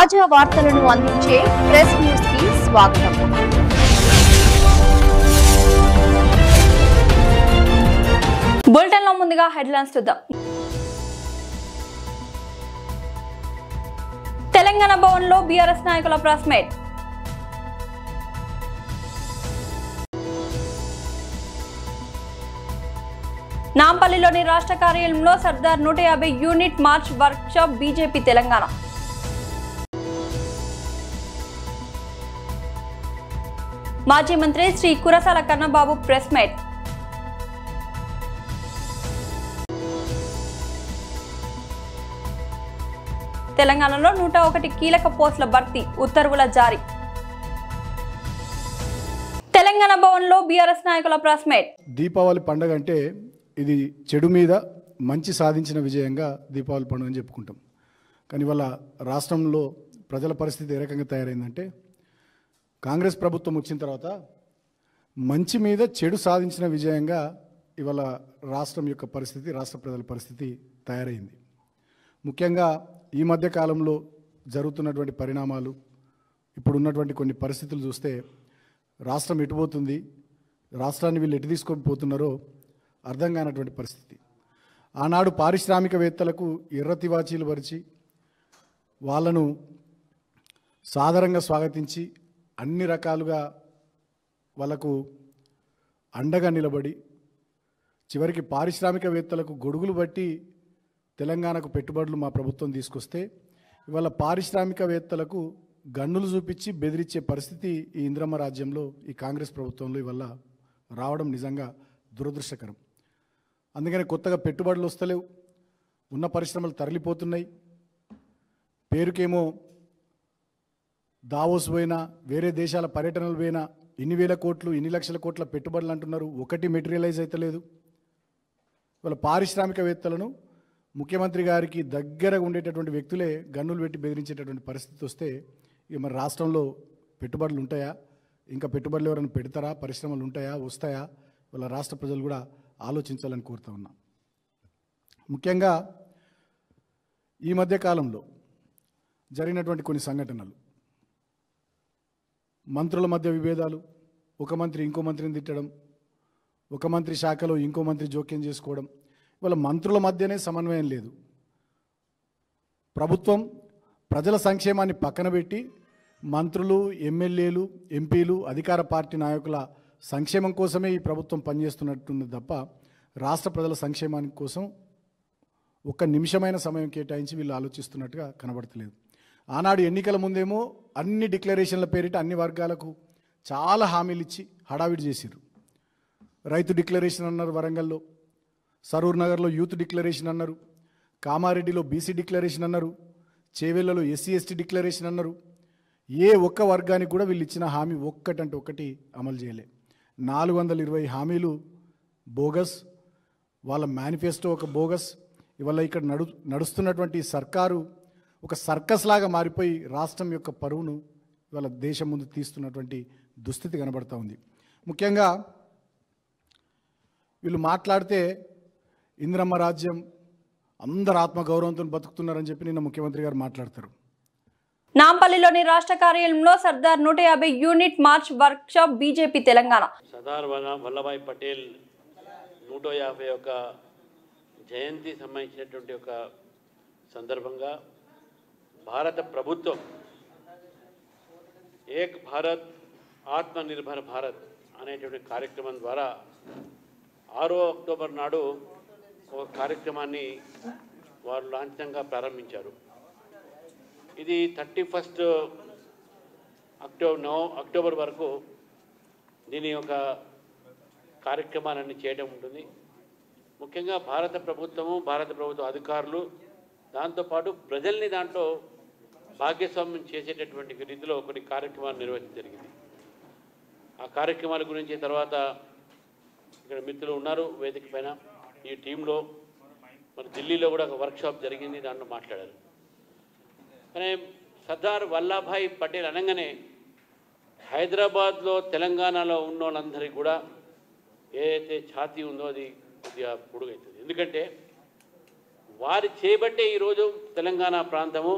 తాజా వార్తలను అందించే ప్రెస్ న్యూస్ కి స్వాగతం. బులెటిన్ లో ముందుగా హెడ్లైన్స్ చూద్దాం. తెలంగాణ భవన్ లో బీఆర్ఎస్ నాయకుల ప్రెస్ మీట్. నాంపల్లిలోని రాష్ట్ర కార్యాలయంలో Sardar 150 unit March work shop BJP Telangana. మాజీ మంత్రి శ్రీ కురసాల కన్నబాబు ప్రెస్ మీట్. తెలంగాణలో 101 కీలక పోస్టుల భర్తీ, ఉత్తర్వుల జారీ. తెలంగాణ భవన్ లో బీఆర్ఎస్ నాయకుల ప్రెస్ మీట్. దీపావళి పండుగ అంటే ఇది చెడు మీద మంచి సాధించిన విజయంగా దీపావళి పండుగ అని చెప్పుకుంటాం. కానీ ఇవాళ రాష్ట్రంలో ప్రజల పరిస్థితి ఏ రకంగా తయారైందంటే, కాంగ్రెస్ ప్రభుత్వం వచ్చిన తర్వాత మంచి మీద చెడు సాధించిన విజయంగా ఇవాళ రాష్ట్రం యొక్క పరిస్థితి, రాష్ట్ర ప్రజల పరిస్థితి తయారైంది. ముఖ్యంగా ఈ మధ్య కాలంలో జరుగుతున్నటువంటి పరిణామాలు, ఇప్పుడున్నటువంటి కొన్ని పరిస్థితులు చూస్తే రాష్ట్రం ఎటుపోతుంది, రాష్ట్రాన్ని వీళ్ళు ఎటు తీసుకొని పోతున్నారో అర్థం కానటువంటి పరిస్థితి. ఆనాడు పారిశ్రామికవేత్తలకు ఎర్రతివాచీలు పరిచి వాళ్ళను సాదరంగా స్వాగతించి అన్ని రకాలుగా వాళ్ళకు అండగా నిలబడి చివరికి పారిశ్రామికవేత్తలకు గొడుగులు బట్టి తెలంగాణకు పెట్టుబడులు మా ప్రభుత్వం తీసుకొస్తే, ఇవాళ పారిశ్రామికవేత్తలకు గన్నులు చూపించి బెదిరించే పరిస్థితి ఈ ఇంద్రమ్మ రాజ్యంలో, ఈ కాంగ్రెస్ ప్రభుత్వంలో ఇవాళ రావడం నిజంగా దురదృష్టకరం. అందుకని కొత్తగా పెట్టుబడులు వస్తలేవు, ఉన్న పరిశ్రమలు తరలిపోతున్నాయి. పేరుకేమో దావోస్ పోయినా, వేరే దేశాల పర్యటనలు పోయినా ఇన్ని వేల కోట్లు, ఇన్ని లక్షల కోట్ల పెట్టుబడులు అంటున్నారు, ఒకటి మెటీరియలైజ్ అవుతలేదు. ఇవాళ పారిశ్రామికవేత్తలను ముఖ్యమంత్రి గారికి దగ్గరగా ఉండేటటువంటి వ్యక్తులే గన్నులు పెట్టి బెదిరించేటటువంటి పరిస్థితి వస్తే ఇక మరి రాష్ట్రంలో పెట్టుబడులు ఉంటాయా? ఇంకా పెట్టుబడులు ఎవరైనా పెడతారా? పరిశ్రమలు ఉంటాయా? వస్తాయా? ఇవాళ రాష్ట్ర ప్రజలు కూడా ఆలోచించాలని కోరుతా ఉన్నా. ముఖ్యంగా ఈ మధ్య కాలంలో జరిగినటువంటి కొన్ని సంఘటనలు, మంత్రుల మధ్య విభేదాలు, ఒక మంత్రి ఇంకో మంత్రిని తిట్టడం, ఒక మంత్రి శాఖలో ఇంకో మంత్రి జోక్యం చేసుకోవడం, ఇవాళ మంత్రుల మధ్యనే సమన్వయం లేదు. ప్రభుత్వం ప్రజల సంక్షేమాన్ని పక్కన పెట్టి మంత్రులు, ఎమ్మెల్యేలు, ఎంపీలు, అధికార పార్టీ నాయకుల సంక్షేమం కోసమే ఈ ప్రభుత్వం పనిచేస్తున్నట్టుంది తప్ప రాష్ట్ర ప్రజల సంక్షేమానికి కోసం ఒక్క నిమిషమైన సమయం కేటాయించి వీళ్ళు ఆలోచిస్తున్నట్టుగా కనబడతలేదు. ఆనాడు ఎన్నికల ముందేమో అన్ని డిక్లరేషన్ల పేరిట అన్ని వర్గాలకు చాలా హామీలు ఇచ్చి హడావిడి చేసిర్రు. రైతు డిక్లరేషన్ అన్నారు, వరంగల్లో సరూర్ నగర్లో యూత్ డిక్లరేషన్ అన్నారు, కామారెడ్డిలో బీసీ డిక్లరేషన్ అన్నారు, చేవెళ్లలో ఎస్సీ ఎస్టీ డిక్లరేషన్ అన్నారు. ఏ ఒక్క వర్గానికి కూడా వీళ్ళు ఇచ్చిన హామీ ఒక్కటంటే ఒక్కటి అమలు చేయలే. 420 హామీలు బోగస్, వాళ్ళ మేనిఫెస్టో ఒక బోగస్. ఇవాళ ఇక్కడ నడుస్తున్నటువంటి సర్కారు ఒక సర్కస్ లాగా మారిపోయి రాష్ట్రం యొక్క పరువును ఇవాళ దేశం ముందు తీస్తున్నటువంటి దుస్థితి కనబడతా ఉంది. ముఖ్యంగా వీళ్ళు మాట్లాడితే ఇంద్రమ్మ రాజ్యం, అందరు ఆత్మగౌరవంతో బతుకుతున్నారని చెప్పి నిన్న ముఖ్యమంత్రి గారు మాట్లాడతారు. నాంపల్లిలోని రాష్ట్ర కార్యాలయంలో Sardar 150 unit March work shop BJP Telangana. Sardar Vallabhbhai Patel 150 జయంతి సంబంధించినటువంటి ఒక సందర్భంగా భారత ప్రభుత్వం ఏక్ భారత్ ఆత్మనిర్భర్ భారత్ అనేటువంటి కార్యక్రమం ద్వారా 6వ అక్టోబర్ నాడు ఒక కార్యక్రమాన్ని వారు లాంఛనంగా ప్రారంభించారు. ఇది 31 అక్టోబర్ వరకు దీని యొక్క కార్యక్రమాలన్నీ చేయడం ఉంటుంది. ముఖ్యంగా భారత ప్రభుత్వ అధికారులు, దాంతోపాటు ప్రజల్ని దాంట్లో భాగస్వామ్యం చేసేటటువంటి రీతిలో కొన్ని కార్యక్రమాలు నిర్వహించడం జరిగింది. ఆ కార్యక్రమాల గురించి తర్వాత ఇక్కడ మిత్రులు ఉన్నారు వేదిక పైన. ఈ టీంలో మన ఢిల్లీలో కూడా ఒక వర్క్షాప్ జరిగింది, దాంట్లో మాట్లాడారు. కానీ సర్దార్ వల్లభాయ్ పటేల్ అనగానే హైదరాబాద్లో, తెలంగాణలో ఉన్న వాళ్ళందరికీ కూడా ఏదైతే ఛాతీ ఉందో అది కొద్దిగా పొడుగవుతుంది. ఎందుకంటే వారి చేయబట్టే ఈరోజు తెలంగాణ ప్రాంతము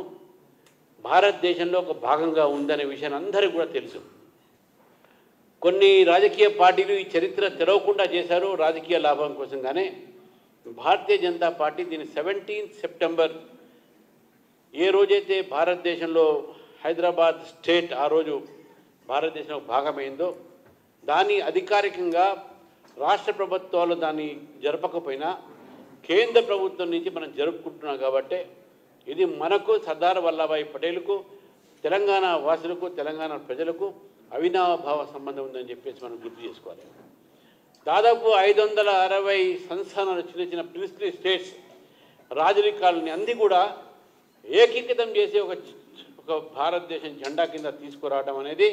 భారతదేశంలో ఒక భాగంగా ఉందనే విషయాన్ని అందరికీ కూడా తెలుసు. కొన్ని రాజకీయ పార్టీలు ఈ చరిత్ర తెరవకుండా చేశారు రాజకీయ లాభం కోసం. కానీ భారతీయ జనతా పార్టీ దీని 17 సెప్టెంబర్ ఏ రోజైతే భారతదేశంలో హైదరాబాద్ స్టేట్ ఆ రోజు భారతదేశంలో భాగమైందో దాన్ని అధికారికంగా రాష్ట్ర ప్రభుత్వాలు దాన్ని జరపకపోయినా కేంద్ర ప్రభుత్వం నుంచి మనం జరుపుకుంటున్నాం. కాబట్టి ఇది మనకు సర్దార్ వల్లభాయ్ పటేల్కు, తెలంగాణ వాసులకు, తెలంగాణ ప్రజలకు అవినాభావ సంబంధం ఉందని చెప్పేసి మనం గుర్తు చేసుకోవాలి. దాదాపు 560 సంస్థానాలు, చిన్న చిన్న ప్రిన్స్లీ స్టేట్స్, రాజరికాలని అన్నీ కూడా ఏకీకృతం చేసి ఒక భారతదేశం జెండా కింద తీసుకురావడం అనేది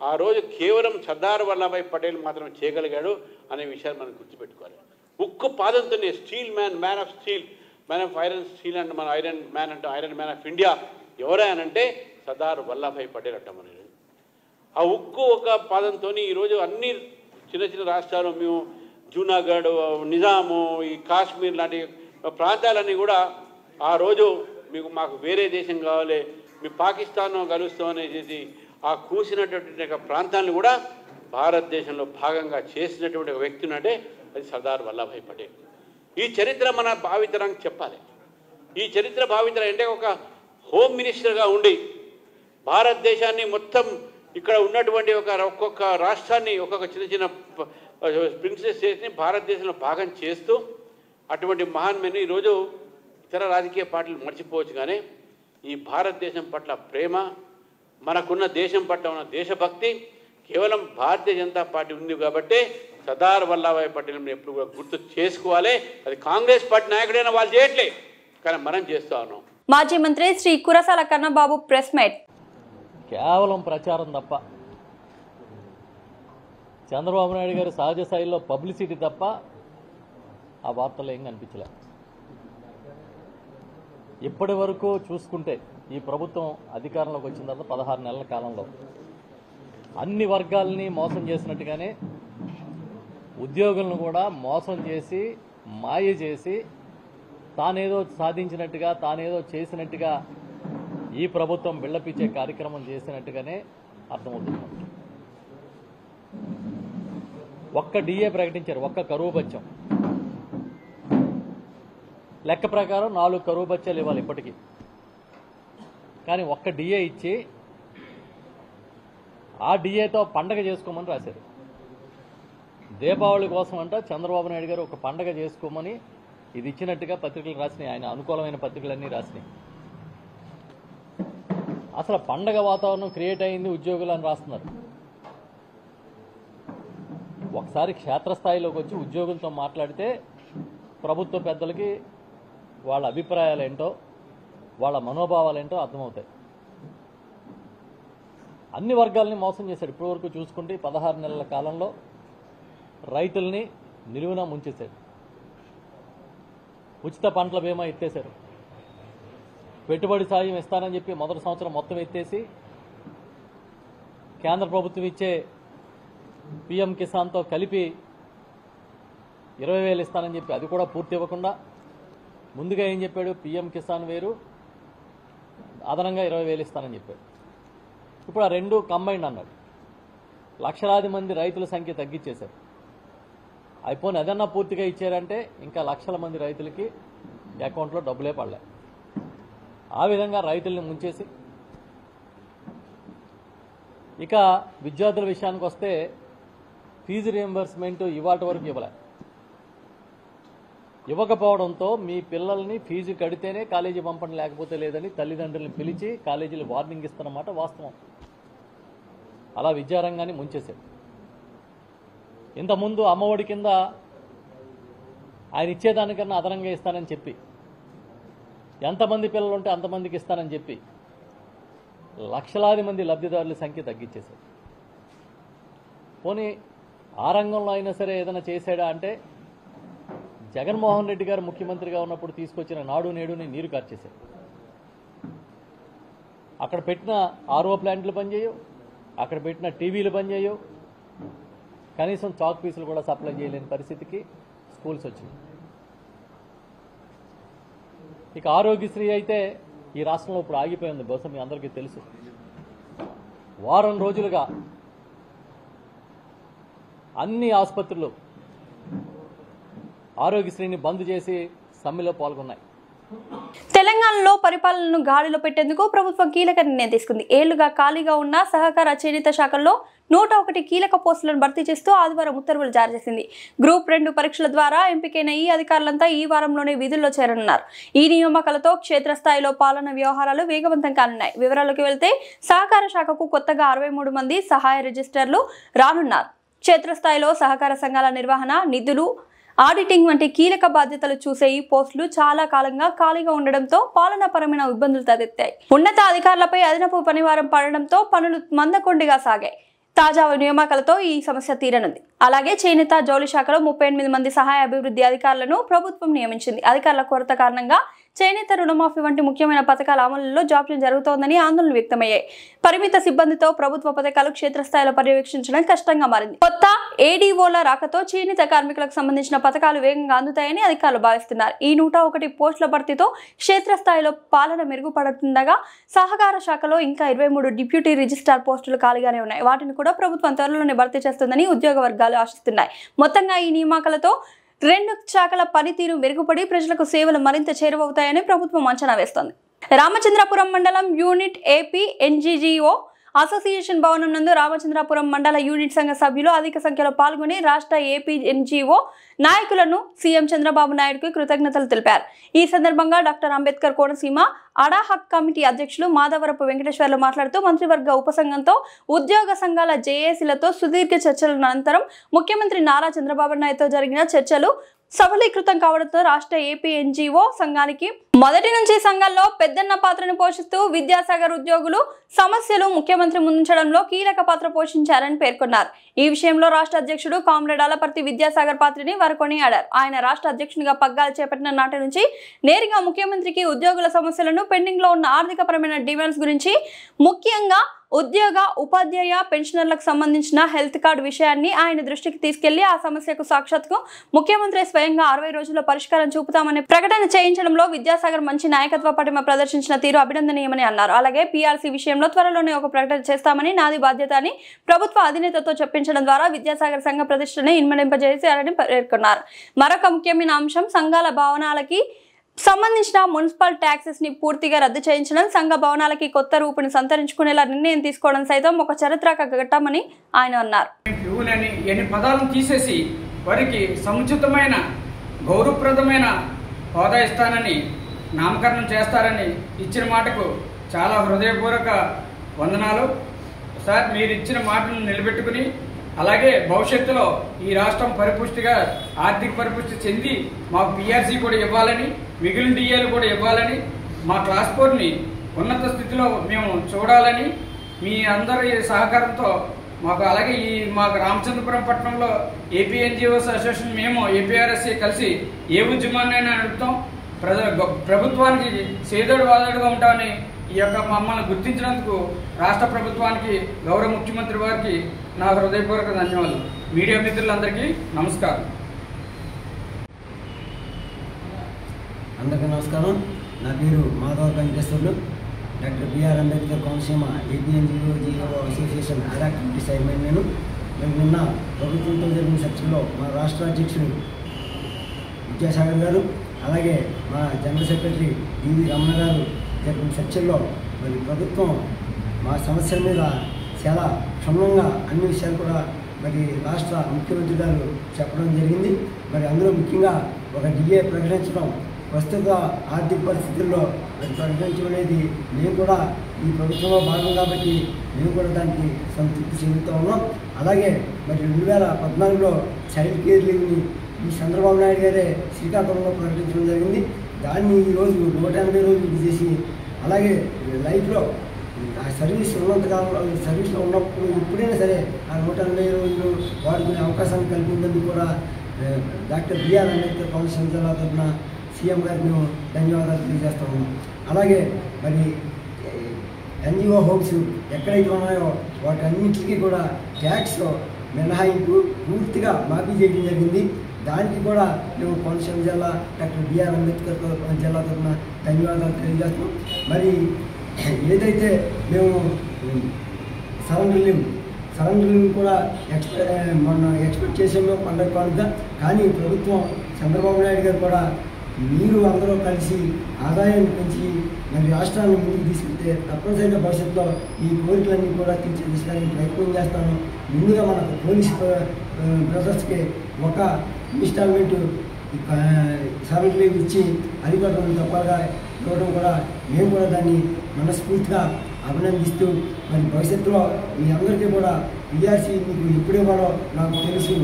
ఆ రోజు కేవలం సర్దార్ వల్లభాయ్ పటేల్ మాత్రం చేయగలిగాడు అనే విషయాన్ని మనం గుర్తుపెట్టుకోవాలి. ఉక్కు పాదంతోనే steel man of steel, man of iron steel అంటే మన ఐరన్ మ్యాన్ ఆఫ్ ఇండియా ఎవరైనంటే సర్దార్ వల్లభాయ్ పటేల్ అంటాం అనేది. ఆ ఉక్కు ఒక పాదంతో ఈరోజు అన్ని చిన్న చిన్న రాష్ట్రాలు, మేము జూనాగఢ్, నిజాము, ఈ కాశ్మీర్ లాంటి ప్రాంతాలన్నీ కూడా ఆ రోజు మాకు వేరే దేశం కావాలి, మీ పాకిస్తాన్ కలుస్తామని చేసి ఆ కూసినటువంటి ప్రాంతాలను కూడా భారతదేశంలో భాగంగా చేసినటువంటి ఒక వ్యక్తి అంటే అది సర్దార్ వల్లభాయ్ పటేల్. ఈ చరిత్ర మన భావితరానికి చెప్పాలి. ఈ చరిత్ర భావితరం అంటే ఒక హోమ్ మినిస్టర్గా ఉండి భారతదేశాన్ని మొత్తం ఇక్కడ ఉన్నటువంటి ఒక్కొక్క రాష్ట్రాన్ని, ఒక్కొక్క చిన్న చిన్న ప్రిన్సెస్ స్టేట్స్ని భారతదేశంలో భాగం చేస్తూ అటువంటి మహాన్మని ఈరోజు ఇతర రాజకీయ పార్టీలు మర్చిపోవచ్చు. కానీ ఈ భారతదేశం పట్ల ప్రేమ, మనకున్న దేశం పట్ల ఉన్న దేశభక్తి కేవలం భారతీయ జనతా పార్టీ ఉంది. కాబట్టి సర్దార్ వల్లభాయ్ పటేల్ని ఎప్పుడు కూడా గుర్తు చేసుకోవాలి. అది కాంగ్రెస్ పార్టీ నాయకుడైనా వాళ్ళు చేయట్లే, కానీ మనం చేస్తూ ఉన్నాం. మాజీ మంత్రి శ్రీ కురసాల కన్నబాబు ప్రెస్ మీట్. కేవలం ప్రచారం తప్ప, చంద్రబాబు నాయుడు గారి సహజ స్థాయిలో పబ్లిసిటీ తప్ప ఆ వార్తలు ఏం కనిపించలే. ఇప్పటి వరకు చూసుకుంటే ఈ ప్రభుత్వం అధికారంలోకి వచ్చిన తర్వాత 16 నెలల కాలంలో అన్ని వర్గాలని మోసం చేసినట్టుగానే ఉద్యోగులను కూడా మోసం చేసి, మాయ చేసి, తానేదో సాధించినట్టుగా, తానేదో చేసినట్టుగా ఈ ప్రభుత్వం బిళ్ళపిచ్చే కార్యక్రమం చేసినట్టుగానే అర్థమవుతుంది. ఒక్క డిఏ ప్రకటించారు, ఒక్క కరువు బత్యం లెక్క ప్రకారం 4 కరువు బత్యాలు ఇవ్వాలి ఇప్పటికీ. కానీ ఒక్క డిఏ ఇచ్చి ఆ డిఏతో పండగ చేసుకోమని రాశారు. దీపావళి కోసం అంట చంద్రబాబు నాయుడు గారు ఒక పండగ చేసుకోమని ఇది ఇచ్చినట్టుగా పత్రికలు రాసినాయి, ఆయన అనుకూలమైన పత్రికలన్నీ రాసినాయి. అసలు పండగ వాతావరణం క్రియేట్ అయింది ఉద్యోగులు అని రాస్తున్నారు. ఒకసారి క్షేత్రస్థాయిలోకి వచ్చి ఉద్యోగులతో మాట్లాడితే ప్రభుత్వ పెద్దలకి వాళ్ళ అభిప్రాయాలు ఏంటో, వాళ్ళ మనోభావాలు ఏంటో అర్థమవుతాయి. అన్ని వర్గాలని మోసం చేశాడు. ఇప్పటివరకు చూసుకుంటే 16 నెలల కాలంలో రైతుల్ని నిలువున ముంచేశాడు. ఉచిత పంటల బీమా ఎత్తేశారు. పెట్టుబడి సాయం ఇస్తానని చెప్పి మొదటి సంవత్సరం మొత్తం ఎత్తేసి కేంద్ర ప్రభుత్వం ఇచ్చే పీఎం కిసాన్తో కలిపి 20,000 ఇస్తానని చెప్పి అది కూడా పూర్తి ఇవ్వకుండా ముందుగా ఏం చెప్పాడు, పీఎం కిసాన్ వేరు, అదనంగా 20,000 ఇస్తానని చెప్పాడు. ఇప్పుడు ఆ రెండు కంబైండ్ అన్నాడు. లక్షలాది మంది రైతుల సంఖ్య తగ్గించేశారు. అయిపోయిన ఏదన్నా పూర్తిగా ఇచ్చారంటే ఇంకా లక్షల మంది రైతులకి అకౌంట్లో డబ్బులే పడలే. ఆ విధంగా రైతుల్ని ముంచేసి, ఇక విద్యార్థుల విషయానికి వస్తే ఫీజు రియంబర్స్మెంట్ ఇవాటి వరకు ఇవ్వకపోవడంతో మీ పిల్లల్ని ఫీజు కడితేనే కాలేజీ పంపడం, లేకపోతే లేదని తల్లిదండ్రులను పిలిచి కాలేజీలు వార్నింగ్ ఇస్తున్నమాట వాస్తవం. అలా విద్యారంగాన్ని ముంచేశాడు. ఇంతకుముందు అమ్మఒడి కింద ఆయన ఇచ్చేదానికన్నా అదనంగా ఇస్తానని చెప్పి, ఎంతమంది పిల్లలు ఉంటే అంతమందికి ఇస్తానని చెప్పి లక్షలాది మంది లబ్ధిదారుల సంఖ్య తగ్గించేశారు. పోనీ ఆ రంగంలో అయినా సరే ఏదైనా చేశాడా అంటే జగన్మోహన్ రెడ్డి గారు ముఖ్యమంత్రిగా ఉన్నప్పుడు తీసుకొచ్చిన నాడు నేడుని నీరు కార్చేశారు. అక్కడ పెట్టిన ఆర్ఓ ప్లాంట్లు పనిచేయవు, అక్కడ పెట్టిన టీవీలు పనిచేయవు, కనీసం చాక్ పీసులు కూడా సప్లై చేయలేని పరిస్థితికి స్కూల్స్ వచ్చినాయి. ఇక ఆరోగ్యశ్రీ అయితే ఈ రాష్ట్రంలో ఇప్పుడు ఆగిపోయింది. బహుశా మీ అందరికీ తెలుసు. వారం రోజులుగా అన్ని ఆసుపత్రులు ఆరోగ్యశ్రీని బంద్ చేసి సమ్మెలో పాల్గొన్నాయి. తెలంగాణలో పరిపాలనను గాడిలో పెట్టేందుకు ప్రభుత్వం కీలక నిర్ణయం తీసుకుంది. ఏళ్లుగా ఖాళీగా ఉన్న సహకార చేనేత శాఖల్లో 101 కీలక పోస్టులను భర్తీ చేస్తూ ఆదివారం ఉత్తర్వులు జారీ చేసింది. గ్రూప్ 2 పరీక్షల ద్వారా ఎంపికైన ఈ అధికారులంతా ఈ వారంలోనే విధుల్లో చేరనున్నారు. ఈ నియామకాలతో క్షేత్రస్థాయిలో పాలన వ్యవహారాలు వేగవంతం కానున్నాయి. వివరాలకు వెళ్తే సహకార శాఖకు కొత్తగా 63 మంది సహాయ రిజిస్టర్లు రానున్నారు. క్షేత్రస్థాయిలో సహకార సంఘాల నిర్వహణ, నిధులు, ఆడిటింగ్ వంటి కీలక బాధ్యతలు చూసే ఈ పోస్టులు చాలా కాలంగా ఖాళీగా ఉండడంతో పాలనాపరమైన ఇబ్బందులు తలెత్తాయి. ఉన్నత అధికారులపై అదనపు పనివారం పడడంతో పనులు మందకొండిగా సాగాయి. తాజా నియామకాలతో ఈ సమస్య తీరనుంది. అలాగే చేనేత జౌళి శాఖలో 38 మంది సహాయ అభివృద్ధి అధికారులను ప్రభుత్వం నియమించింది. అధికారుల కొరత కారణంగా చేనేత రుణమాఫీ వంటి ముఖ్యమైన పథకాల అమలులో జాప్యం జరుగుతోందని ఆందోళనలు వ్యక్తమయ్యాయి. పరిమిత సిబ్బందితో ప్రభుత్వ పథకాలు క్షేత్రస్థాయిలో పర్యవేక్షించడం కష్టంగా మారింది. కొత్త ఏడీఓల రాకతో చేనేత కార్మికులకు సంబంధించిన పథకాలు వేగంగా అందుతాయని అధికారులు భావిస్తున్నారు. ఈ 101 పోస్టుల భర్తీతో క్షేత్రస్థాయిలో పాలన మెరుగుపడుతుండగా సహకార శాఖలో ఇంకా 23 డిప్యూటీ రిజిస్ట్రార్ పోస్టులు ఖాళీగానే ఉన్నాయి. వాటిని కూడా ప్రభుత్వం త్వరలోనే భర్తీ చేస్తుందని ఉద్యోగ వర్గాలు ఆశిస్తున్నాయి. మొత్తంగా ఈ నియామకాలతో 2 శాఖల పనితీరు మెరుగుపడి ప్రజలకు సేవలు మరింత చేరువవుతాయని ప్రభుత్వం అంచనా వేస్తోంది. రామచంద్రపురం మండలం యూనిట్ ఏపీ ఎన్జీజీఓ అసోసియేషన్ భవనం నందు రామచంద్రపురం మండల యూనిట్ సంఘ సభ్యులు అధిక సంఖ్యలో పాల్గొని రాష్ట్ర ఏపీ ఎన్జీఓ నాయకులను సీఎం చంద్రబాబు నాయుడుకు కృతజ్ఞతలు తెలిపారు. ఈ సందర్భంగా డాక్టర్ అంబేద్కర్ కోనసీమ అడాహక్ కమిటీ అధ్యక్షులు మాధవరపు వెంకటేశ్వర్లు మాట్లాడుతూ మంత్రివర్గ ఉపసంఘంతో ఉద్యోగ సంఘాల జేఏసీలతో సుదీర్ఘ చర్చల అనంతరం ముఖ్యమంత్రి నారా చంద్రబాబు నాయుడుతో జరిగిన చర్చలు సఫలీకృతం కావడంతో రాష్ట్ర ఏపీ ఎన్జీఓ సంఘానికి మొదటి నుంచి సంఘంలో పెద్దన్న పాత్రను పోషిస్తూ విద్యాసాగర్ ఉద్యోగులు సమస్యలు ముఖ్యమంత్రి ముందుంచడంలో కీలక పాత్ర పోషించారని పేర్కొన్నారు. ఈ విషయంలో రాష్ట్ర అధ్యక్షుడు కామ్రేడ్ అలపర్తి విద్యాసాగర్ పాత్రని వారు కొనియాడారు. ఆయన రాష్ట్ర అధ్యక్షునిగా పగ్గాలు చేపట్టిన నాటి నుంచి నేరుగా ముఖ్యమంత్రికి ఉద్యోగుల సమస్యలను, పెండింగ్ లో ఉన్న ఆర్థికపరమైన డిమాండ్స్ గురించి, ముఖ్యంగా ఉద్యోగ, ఉపాధ్యాయ, పెన్షనర్లకు సంబంధించిన హెల్త్ కార్డు విషయాన్ని ఆయన దృష్టికి తీసుకెళ్లి ఆ సమస్యకు సాక్షాత్కు ముఖ్యమంత్రి స్వయంగా 60 రోజుల్లో పరిష్కారం చూపుతామని ప్రకటన చేయించడంలో విద్యాసాగర్ మంచి నాయకత్వ పటిమ ప్రదర్శించిన తీరు అభినందనీయమని అన్నారు. అలాగే పీఆర్సీ విషయంలో త్వరలోనే ఒక ప్రకటన చేస్తామని, నాది బాధ్యత అని ప్రభుత్వ అధినేతతో చెప్పించడం ద్వారా విద్యాసాగర్ సంఘ ప్రతిష్టని ఇన్మడింపజేశారని పేర్కొన్నారు. మరొక ముఖ్యమైన అంశం సంఘాల భవనాలకి సంబంధించిన మున్సిపల్ ట్యాక్సెస్ ని పూర్తిగా రద్దు చేయించడం, సంఘ భవనాలకి కొత్త రూపుని సంతరించుకునేలా నిర్ణయం తీసుకోవడం సైతం ఒక చారిత్రక ఘట్టమని ఆయన అన్నారు. ఎన్ని పదాలను తీసేసి వారికి సముచితమైన గౌరవప్రదమైన హోదా ఇస్తానని నామకరణం చేస్తారని ఇచ్చిన మాటకు చాలా హృదయపూర్వక వందనాలు సార్. మీరు ఇచ్చిన మాటను నిలబెట్టుకుని అలాగే భవిష్యత్తులో ఈ రాష్ట్రం పరిపుష్టిగా ఆర్థిక పరిపుష్టి చెంది మాకు పీఆర్సీ కూడా ఇవ్వాలని, మిగిలిన డిఏలు కూడా ఇవ్వాలని, మా క్లాస్ 4ని ఉన్నత స్థితిలో మేము చూడాలని మీ అందరి సహకారంతో మాకు, అలాగే మాకు రామచంద్రపురం పట్టణంలో ఏపీ ఎన్జిఓస్ అసోసియేషన్ మేము ఏపీఆర్ఎస్సీ కలిసి ఏ ఉద్యమాన్నైనా నడుపుతాం. ప్రభుత్వానికి చేదోడు వాదోడుగా ఉంటామని ఈ యొక్క మమ్మల్ని గుర్తించినందుకు రాష్ట్ర ప్రభుత్వానికి, గౌరవ ముఖ్యమంత్రి వారికి నా హృదయపూర్వక ధన్యవాదాలు. మీడియా మిత్రులందరికీ నమస్కారం. అందరికీ నమస్కారం. నా పేరు Madhava Venkateswarlu. Doctor BR Ambedkar Konaseema APNGO association ad hoc committee chairman. నేను నిన్న ప్రభుత్వంతో జరిగిన చర్చలో మా రాష్ట్ర అధ్యక్షుడు విద్యాసాగర్ గారు, అలాగే మా జనరల్ సెక్రటరీ డివి రమణ గారు జరిగిన చర్చల్లో మరి ప్రభుత్వం మా సమస్యల మీద చాలా క్షుణ్ణంగా అన్ని విషయాలు కూడా మరి రాష్ట్ర ముఖ్యమంత్రి గారు చెప్పడం జరిగింది. మరి అందులో ముఖ్యంగా ఒక డిఏ ప్రకటించడం, ప్రస్తుత ఆర్థిక పరిస్థితుల్లో మరి ప్రకటించడం అనేది మేము కూడా ఈ ప్రభుత్వంలో భాగం కాబట్టి మేము కూడా దానికి సంతృప్తి చెందుతూ ఉన్నాం. అలాగే మరి 2014లో చైల్డ్ కేర్ లీవ్ని ఈ చంద్రబాబు నాయుడు గారే శ్రీకాకుళంలో ప్రకటించడం జరిగింది. దాన్ని ఈరోజు 180 రోజులు చేసి, అలాగే లైఫ్లో ఆ సర్వీస్ ఉన్నంతకాలంలో సర్వీస్లో ఉన్నప్పుడు ఎప్పుడైనా సరే ఆ 180 రోజులు వాడుకునే అవకాశాన్ని కల్పించేందుకు కూడా డాక్టర్ బిఆర్ అంబేద్కర్ కోనసీమ జిల్లా తరఫున సీఎం గారికి మేము ధన్యవాదాలు తెలియజేస్తా ఉన్నాం. అలాగే మరి ఎన్జిఓ హోమ్స్ ఎక్కడైతే ఉన్నాయో వాటన్నింటికి కూడా ట్యాక్స్ మినహాయింపు పూర్తిగా మాఫీ చేయడం జరిగింది. దానికి కూడా మేము కోనసీమ జిల్లా డాక్టర్ బిఆర్ అంబేద్కర్ జిల్లా తరఫున ధన్యవాదాలు తెలియజేస్తున్నాం. మరి ఏదైతే మేము సరెండర్ కూడా మొన్న ఎక్స్పెక్ట్ చేసాము పండగ కానుక, కానీ ప్రభుత్వం చంద్రబాబు నాయుడు గారు కూడా మీరు అందరూ కలిసి ఆదాయాన్ని పెంచి మరి రాష్ట్రాన్ని ముందుకు తీసుకుంటే తప్పనిసరిగా భవిష్యత్తులో ఈ కోరికలన్నీ కూడా తీర్చిదిద్దడానికి ప్రయత్నం చేస్తాను. ముందుగా మనకు పోలీస్ బ్రదర్స్కి ఒక ఇన్స్టాల్మెంట్ సరెండర్ ఇచ్చి అది కూడా 2 తప్పగా ఇవ్వడం కూడా మేము కూడా దాన్ని మనస్ఫూర్తిగా అభినందిస్తూ మరి భవిష్యత్తులో మీ అందరికీ కూడా పిఆర్సీ మీకు ఎప్పుడు ఇవ్వాలో నాకు తెలుసు,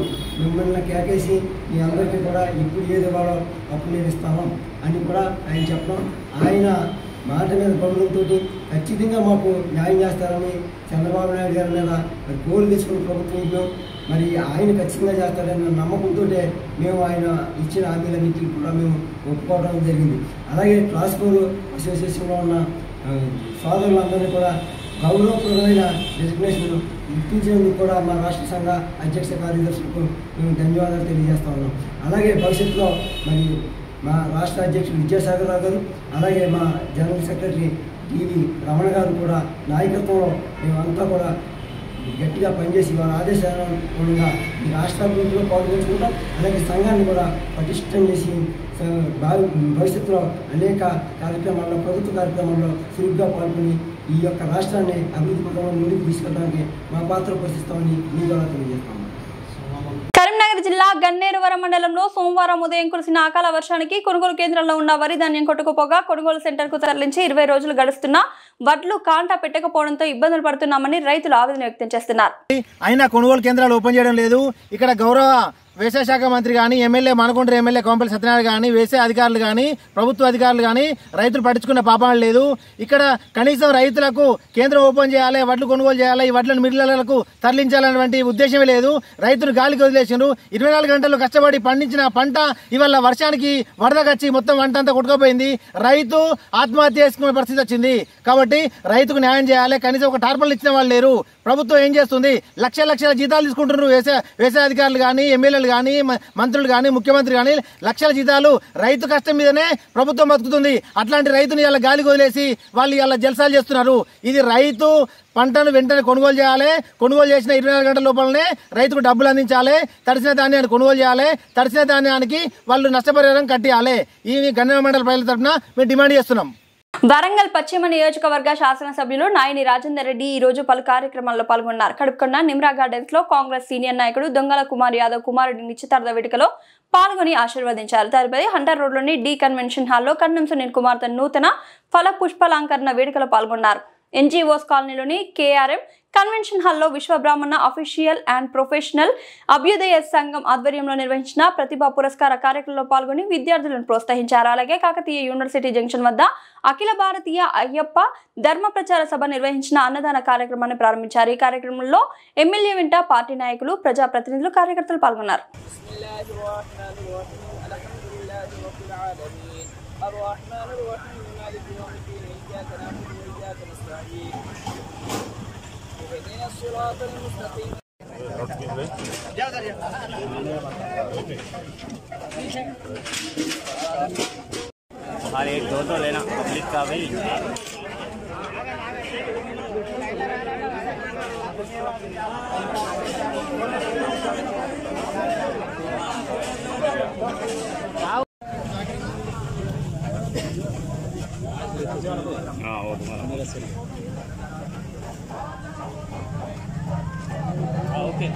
మిమ్మల్ని కేకేసి మీ అందరికీ కూడా ఎప్పుడు ఏది ఇవ్వాలో అప్పుడు నేను ఇస్తాను అని కూడా ఆయన చెప్పడం, ఆయన మాట మీద పనులతో ఖచ్చితంగా మాకు న్యాయం చేస్తారని చంద్రబాబు నాయుడు గారి మీద మరి కోరు తీసుకున్న ప్రభుత్వంలో మరి ఆయన ఖచ్చితంగా చేస్తారన్న నమ్మకంతో మేము ఆయన ఇచ్చిన హామీలన్నింటినీ కూడా మేము ఒప్పుకోవడం జరిగింది. అలాగే క్లాస్ 4 అసోసియేషన్లో ఉన్న సోదరులందరినీ కూడా గౌరవప్రదమైన డెసిగ్నేషన్ ఇప్పించేందుకు కూడా మా రాష్ట్ర సంఘ అధ్యక్ష కార్యదర్శులకు మేము ధన్యవాదాలు తెలియజేస్తా ఉన్నాం. అలాగే భవిష్యత్తులో మరి మా రాష్ట్ర అధ్యక్షుడు విద్యాసాగర్ రావు గారు, అలాగే మా జనరల్ సెక్రటరీ టీవీ రమణ గారు కూడా నాయకత్వంలో మేమంతా కూడా గట్టిగా పనిచేసి వారి ఆదేశానుగుణంగా ఈ రాష్ట్ర అభివృద్ధిలో పాల్గొంచుకుంటాం. అలాగే సంఘాన్ని కూడా పటిష్టం చేసి భవిష్యత్తులో అనేక కార్యక్రమాల్లో, ప్రభుత్వ కార్యక్రమాల్లో చురుగ్గా పాల్గొని ఈ యొక్క రాష్ట్రాన్ని అభివృద్ధి పథకంలో ముందుకు తీసుకెళ్ళడానికి మా పాత్ర పోషిస్తామని మీ ద్వారా తెలియజేస్తాము. కరీంనగర్ జిల్లా గన్నేరువరం మండలంలో సోమవారం ఉదయం కురిసిన అకాల వర్షానికి కొనుగోలు కేంద్రంలో ఉన్న వరి ధాన్యం కొట్టుకుపోగా కొనుగోలు సెంటర్కు తరలించి 20 రోజులు గడుస్తున్నా వడ్లు కాంటా పెట్టకపోవడంతో ఇబ్బందులు పడుతున్నామని రైతులు ఆవేదన వ్యక్తం చేస్తున్నారు. అయినా కొనుగోలు కేంద్రాలు ఓపెన్ చేయడం లేదు. ఇక్కడ గౌరవ వ్యవసాయ శాఖ మంత్రి కానీ, ఎమ్మెల్యే మనకొండ ఎమ్మెల్యే కోంపల్లి సత్యనారాయణ కానీ, వ్యవసాయ అధికారులు కానీ, ప్రభుత్వ అధికారులు కానీ రైతులు పట్టించుకున్న పాపాలు లేదు. ఇక్కడ కనీసం రైతులకు కేంద్రం ఓపెన్ చేయాలి, వడ్లు కొనుగోలు చేయాలి, ఈ వడ్లను మిల్లులకు తరలించాలన్నటువంటి ఉద్దేశమే లేదు. రైతులు గాలికి వదిలేసిండ్రు. 24 గంటలు కష్టపడి పండించిన పంట ఇవాళ వర్షానికి వరదకొచ్చి మొత్తం వంట అంతా కొట్టుకుపోయింది. రైతు ఆత్మహత్య చేసుకునే పరిస్థితి వచ్చింది. కాబట్టి రైతుకు న్యాయం చేయాలి. కనీసం ఒక టార్పల్ ఇచ్చిన వాళ్ళు లేరు. ప్రభుత్వం ఏం చేస్తుంది? లక్షల జీతాలు తీసుకుంటున్నారు. వ్యవసాయ అధికారులు కానీ, ఎమ్మెల్యేలు కానీ, మంత్రులు కానీ, ముఖ్యమంత్రి కానీ లక్షల జీతాలు. రైతు కష్టం మీదనే ప్రభుత్వం బతుకుతుంది. అట్లాంటి రైతుని ఇలా గాలికి వదిలేసి వాళ్ళు ఇలా జల్సాలు చేస్తున్నారు. ఇది రైతు పంటను వెంటనే కొనుగోలు చేయాలి. కొనుగోలు చేసిన 24 గంటల లోపలనే రైతుకు డబ్బులు అందించాలి. తడిసిన ధాన్యాన్ని కొనుగోలు చేయాలి. తడిసిన ధాన్యానికి వాళ్ళు నష్టపరిహారం కట్టియాలి. ఈ గన్నెర మండల ప్రజల తరఫున మేము డిమాండ్ చేస్తున్నాం. వరంగల్ పశ్చిమ నియోజకవర్గ శాసనసభ్యులు నాయని రాజేందర్ రెడ్డి ఈ రోజు పలు కార్యక్రమాల్లో పాల్గొన్నారు. కడుపుకొండ నిమ్రా గార్డెన్స్ లో కాంగ్రెస్ సీనియర్ నాయకుడు దొంగల కుమార్ యాదవ్ కుమారుడి నిశ్చితార్థ వేడుకలో పాల్గొని ఆశీర్వదించారు. తదుపరి హంటర్ రోడ్లోని డి కన్వెన్షన్ హాల్లో కన్నం సునీల్ కుమార్తె నూతన ఫల పుష్పలంకరణ వేడుకలో పాల్గొన్నారు. ఎన్జీఓస్ కాలనీలోని కేఆర్ఎం కన్వెన్షన్ హాల్లో విశ్వ బ్రాహ్మణ అఫీషియల్ అండ్ ప్రొఫెషనల్ అభ్యుదయ సంఘం ఆధ్వర్యంలో నిర్వహించిన ప్రతిభా పురస్కార కార్యక్రమంలో పాల్గొని విద్యార్థులను ప్రోత్సహించారు. అలాగే కాకతీయ యూనివర్సిటీ జంక్షన్ వద్ద అఖిల భారతీయ అయ్యప్ప ధర్మ ప్రచార సభ నిర్వహించిన అన్నదాన కార్యక్రమాన్ని ప్రారంభించారు. ఈ కార్యక్రమంలో ఎమ్మెల్యే వెంట పార్టీ నాయకులు, ప్రజాప్రతినిధులు, కార్యకర్తలు పాల్గొన్నారు. एक दो लेना पब्लिक का भी ओके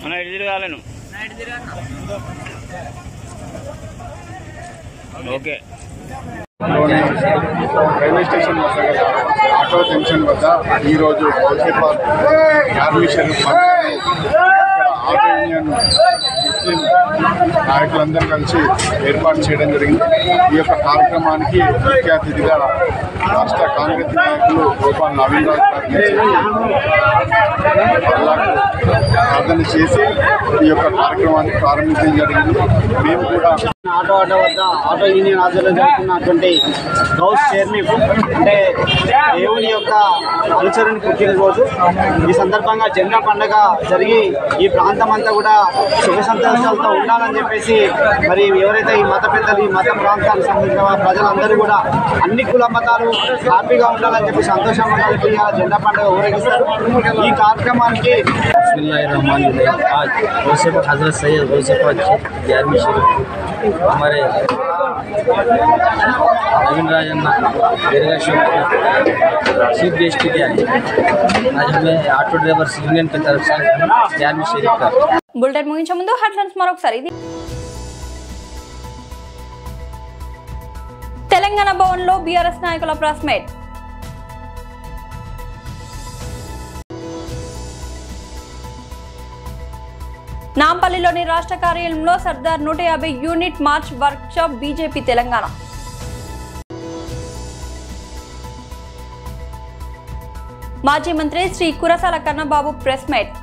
అన్న ఇటు తిరగాలను ఓకే రైల్వే స్టేషన్ వద్ద గల ఆటో జంక్షన్ వద్ద ఈరోజు అడ్మిషన్ ఆటో యూనియన్ ముస్లిం నాయకులందరూ కలిసి ఏర్పాటు చేయడం జరిగింది. ఈ యొక్క కార్యక్రమానికి ముఖ్య అతిథిగా రాష్ట్ర కాంగ్రెస్ నాయకులు గోపాల్ నవీన్ ప్రార్థన చేసి ఈ యొక్క కార్యక్రమాన్ని ప్రారంభించడం జరిగింది. మేము కూడా ఆటో వద్ద ఆటో యూనియన్ ఆధ్వర్యంలో జరుగుతున్నటువంటి గౌస్ చైర్మన్ అంటే దేవుని యొక్క అనుచరుని పుట్టినరోజు. ఈ సందర్భంగా జెండా పండుగ జరిగి ఈ ప్రాంతం అంతా కూడా సుఖ సంతోషాలతో ఉండాలని చెప్పేసి మరి ఎవరైతే ఈ మత పెద్దలు ఈ మత ప్రాంతానికి సంబంధించిన ప్రజలందరూ కూడా అన్ని కుల మతాలు హ్యాపీగా ఉండాలని చెప్పి సంతోషంగా ఉండాలని జెండా పండుగ ఊరేగిస్తారు. ఈ కార్యక్రమానికి हजरत सैयद गौसे पाक 11वीं शरीफ हमारे नवीन राजन्ना दरगाह चीफ गेस्ट के लिए आज हमें ऑटो ड्राइवर्स यूनियन की तरफ से 11वीं शरीफ का బులెటిన్ ముగించే ముందు హెడ్లైన్స్ మరొకసారి. ఇది తెలంగాణ భవన్లో బీఆర్ఎస్ నాయకుల ప్రెస్ మీట్. నాంపల్లిలోని రాష్ట్ర కార్యాలయంలో Sardar 150 unit March workshop BJP Telangana. మాజీ మంత్రి శ్రీ కురసాల కన్నబాబు ప్రెస్ మీట్.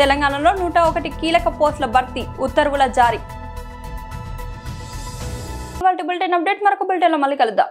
తెలంగాణలో 101 కీలక పోస్టుల భర్తీ, ఉత్తర్వుల జారీ. బులెటిన్ అప్డేట్ మరొక బులెటిన్లో మళ్ళీ కలుద్దాం.